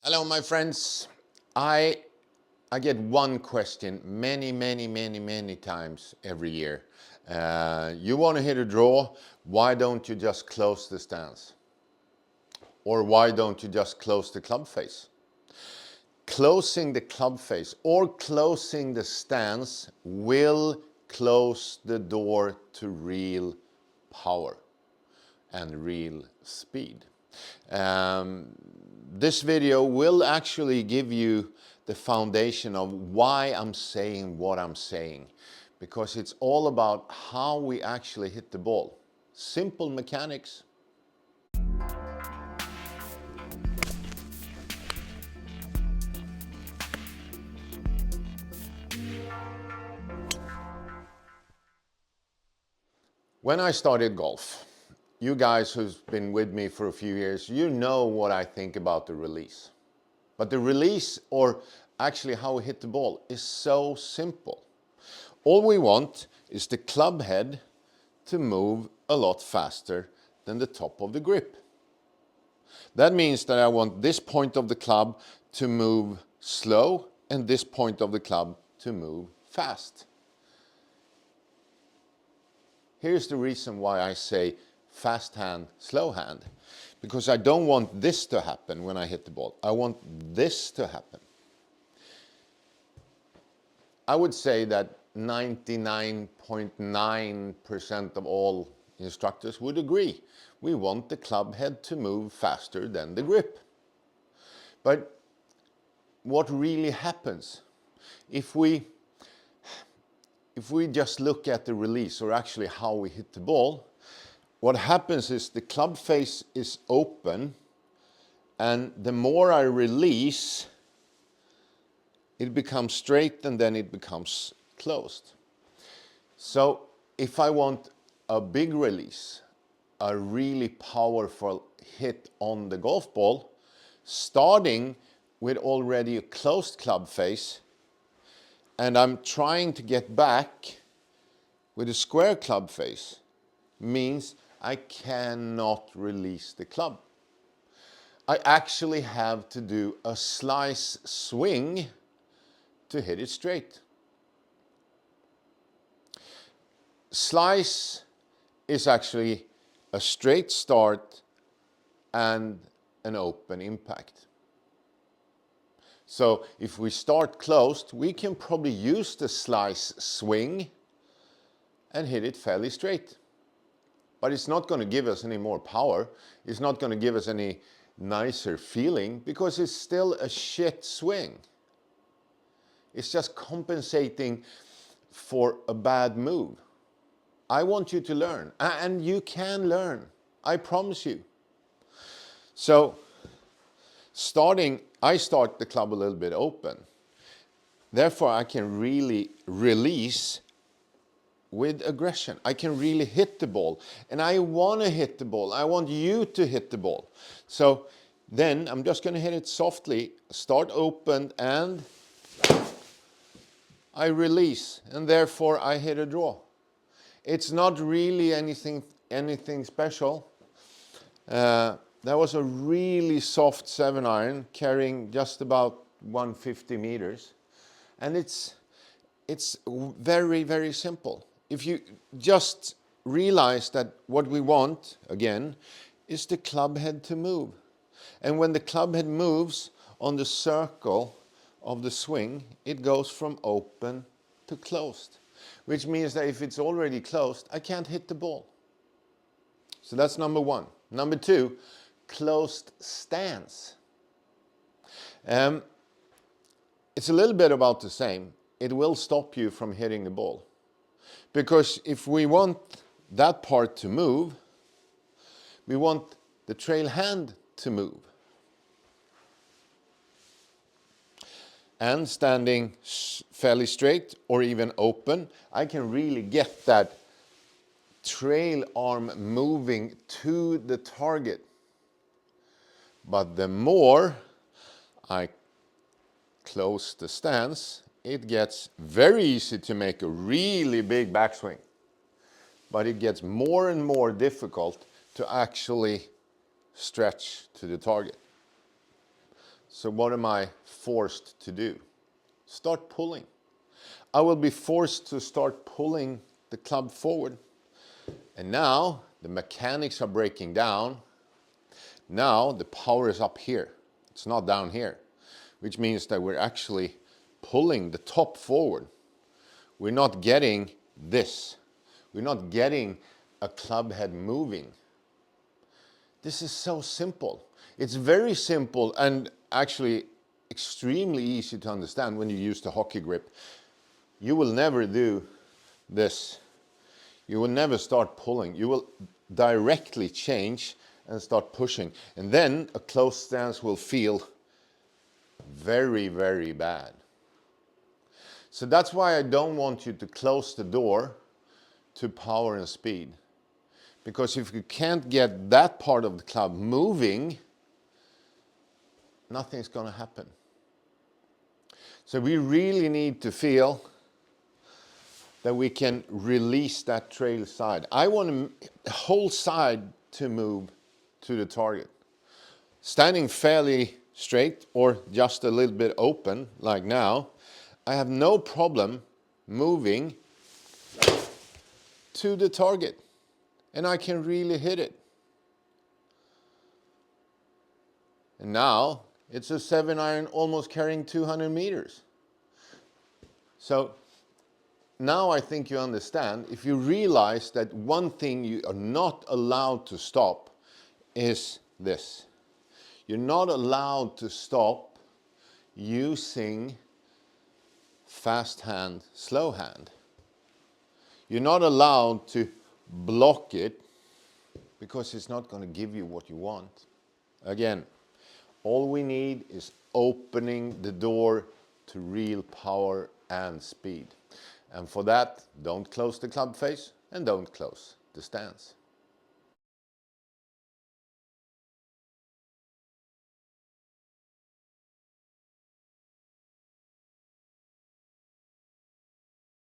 Hello, my friends. I get one question many times every year. You want to hit a draw, why don't you just close the stance? Or why don't you just close the club face? Closing the club face or closing the stance will close the door to real power and real speed. This video will actually give you the foundation of why I'm saying what I'm saying, because it's all about how we actually hit the ball. Simple mechanics. When I started golf, you guys who's been with me for a few years, you know what I think about the release. But the release, or actually how we hit the ball, is so simple. All we want is the club head to move a lot faster than the top of the grip. That means that I want this point of the club to move slow and this point of the club to move fast. Here's the reason why I say fast hand, slow hand. Because I don't want this to happen when I hit the ball. I want this to happen. I would say that 99.9% of all instructors would agree. We want the club head to move faster than the grip. But what really happens if we just look at the release, or actually how we hit the ball, what happens is the club face is open, and the more I release, it becomes straight and then it becomes closed. So if I want a big release, a really powerful hit on the golf ball, starting with already a closed club face, and I'm trying to get back with a square club face, means I cannot release the club. I actually have to do a slice swing to hit it straight. Slice is actually a straight start and an open impact. So if we start closed, we can probably use the slice swing and hit it fairly straight. But it's not going to give us any more power. It's not going to give us any nicer feeling, because it's still a shit swing. It's just compensating for a bad move. I want you to learn, and you can learn. I promise you. So I start the club a little bit open. Therefore, I can really release with aggression. I can really hit the ball. And I want to hit the ball. I want you to hit the ball. So then I'm just going to hit it softly, start open, and I release. And therefore, I hit a draw. It's not really anything special. That was a really soft 7-iron carrying just about 150 meters. And it's very simple. If you just realize that what we want, again, is the club head to move. And when the club head moves on the circle of the swing, it goes from open to closed. Which means that if it's already closed, I can't hit the ball. So that's number one. Number two, closed stance. It's a little bit about the same. It will stop you from hitting the ball. Because if we want that part to move, we want the trail hand to move. And standing fairly straight or even open, I can really get that trail arm moving to the target. But the more I close the stance, it gets very easy to make a really big backswing. But it gets more and more difficult to actually stretch to the target. So what am I forced to do? Start pulling. I will be forced to start pulling the club forward. And now the mechanics are breaking down. Now the power is up here. It's not down here, which means that we're actually pulling the top forward. We're not getting this. We're not getting a club head moving. This is so simple. It's very simple and actually extremely easy to understand when you use the hockey grip. You will never do this. You will never start pulling. You will directly change and start pushing. And then a closed stance will feel very, very bad. So that's why I don't want you to close the door to power and speed. Because if you can't get that part of the club moving, nothing's going to happen. So we really need to feel that we can release that trail side. I want the whole side to move to the target. Standing fairly straight or just a little bit open, like now, I have no problem moving to the target. And I can really hit it. And now it's a 7-iron almost carrying 200 meters. So now I think you understand. If you realize that one thing you are not allowed to stop is this. You're not allowed to stop using fast hand, slow hand. You're not allowed to block it because it's not going to give you what you want. Again, all we need is opening the door to real power and speed. And for that, don't close the club face and don't close the stance.